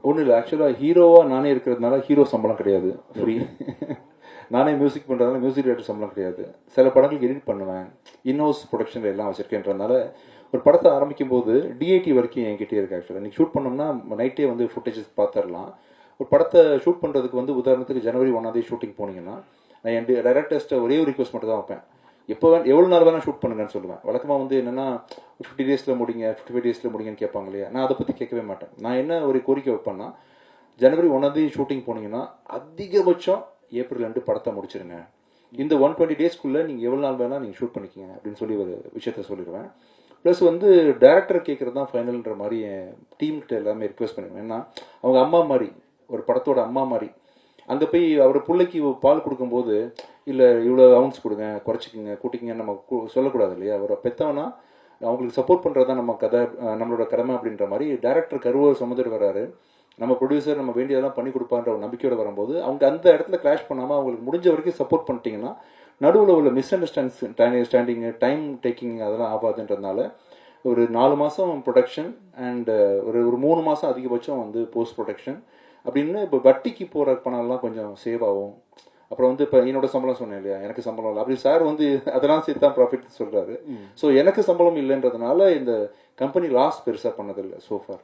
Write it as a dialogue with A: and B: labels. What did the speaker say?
A: ஒன்றும் இல்லை, ஆக்சுவலாக ஹீரோவாக நானே இருக்கிறதுனால ஹீரோ சம்பளம் கிடையாது, ஃப்ரீ. நானே மியூசிக் பண்ணுறதுனால மியூசிக் டைரக்டர் சம்பளம் கிடையாது. சில படங்களுக்கு எடிட் பண்ணுவேன், இன்ஹவுஸ் ப்ரொடக்ஷனில் எல்லாம் வச்சிருக்கேன்றதுனால ஒரு படத்தை ஆரம்பிக்கும் போது டிஐடி வரைக்கும் என்கிட்டே இருக்கு. ஆக்சுவலாக நீங்கள் ஷூட் பண்ணோம்னா நைட்டே வந்து ஃபுட்டேஜஸ் பார்த்துடலாம். ஒரு படத்தை ஷூட் பண்ணுறதுக்கு வந்து உதாரணத்துக்கு ஜனவரி 1 ஷூட்டிங் போனீங்கன்னா நான் என் டைரக்டர்ஸ்ட்டை ஒரே ஒரு ரிக்வஸ்ட் மட்டும் தான் வைப்பேன், எப்போ எவ்வளோ நாள் வேணால் ஷூட் பண்ணுங்கன்னு சொல்லுவேன். வழக்கமாக வந்து என்னென்னா 50 டேஸில் முடிங்க, 55 டேஸில் முடிங்கன்னு கேட்பாங்க இல்லையா. நான் அதை பற்றி கேட்கவே மாட்டேன். நான் என்ன ஒரு கோரிக்கை வைப்பேன்னா, ஜனவரி 1 ஷூட்டிங் போனீங்கன்னா அதிகபட்சம் ஏப்ரல் 2 படத்தை முடிச்சிருங்க. இந்த 120 டேஸ்க்குள்ளே நீங்கள் எவ்வளோ நாள் வேணால் நீங்கள் ஷூட் பண்ணிக்கிங்க அப்படின்னு சொல்லி ஒரு விஷயத்த சொல்லிடுவேன். ப்ளஸ் வந்து டேரக்டர் கேட்குறது தான் ஃபைனல்ன்ற மாதிரி என் டீம்கிட்ட எல்லாமே ரிக்வெஸ்ட் பண்ணிடுவேன். ஏன்னா அவங்க அம்மா மாதிரி, ஒரு படத்தோட அம்மா மாதிரி. அங்கே போய் அவர் பிள்ளைக்கு பால் கொடுக்கும்போது இல்லை இவ்வளோ அவுன்ஸ் கொடுங்க, குறைச்சிக்கிங்க, கூட்டிக்கிங்கன்னு நம்ம சொல்லக்கூடாது இல்லையா. அவரை பெற்றவனா அவங்களுக்கு சப்போர்ட் பண்ணுறது தான் நம்ம கதை, நம்மளோட கடமை அப்படின்ற மாதிரி டேரக்டர் கருவை சுமந்துட்டு வர்றாரு. நம்ம ப்ரொடியூசர் நம்ம வேண்டியதெல்லாம் பண்ணி கொடுப்பான்ற ஒரு நம்பிக்கையோட வரும்போது அவங்க அந்த இடத்துல கிளாஷ் பண்ணாமல் அவங்களுக்கு முடிஞ்ச வரைக்கும் சப்போர்ட் பண்ணிட்டீங்கன்னா நடுவில் உள்ள மிஸ் அண்டர்ஸ்டாண்டிங்கு, டைம் டேக்கிங் அதெல்லாம் ஆகாதுன்றதுனால ஒரு 4 மாதம் ப்ரொடக்ஷன் அண்ட் ஒரு 3 மாதம் அதிகபட்சம் வந்து போஸ்ட் ப்ரொடக்ஷன் அப்படின்னு. இப்போ வட்டிக்கு போகிற பணம்லாம் கொஞ்சம் சேவ் ஆகும். அப்புறம் வந்து இப்போ என்னோட சம்பளம் சொன்னேன் இல்லையா, எனக்கு சம்பளம் இல்லை, அப்படி சார் வந்து அதெல்லாம் சேர்த்து தான் ப்ராஃபிட் சொல்கிறாரு. ஸோ எனக்கு சம்பளம் இல்லைன்றதுனால இந்த கம்பெனி லாஸ் பெருசாக பண்ணதில்லை சோஃபார்.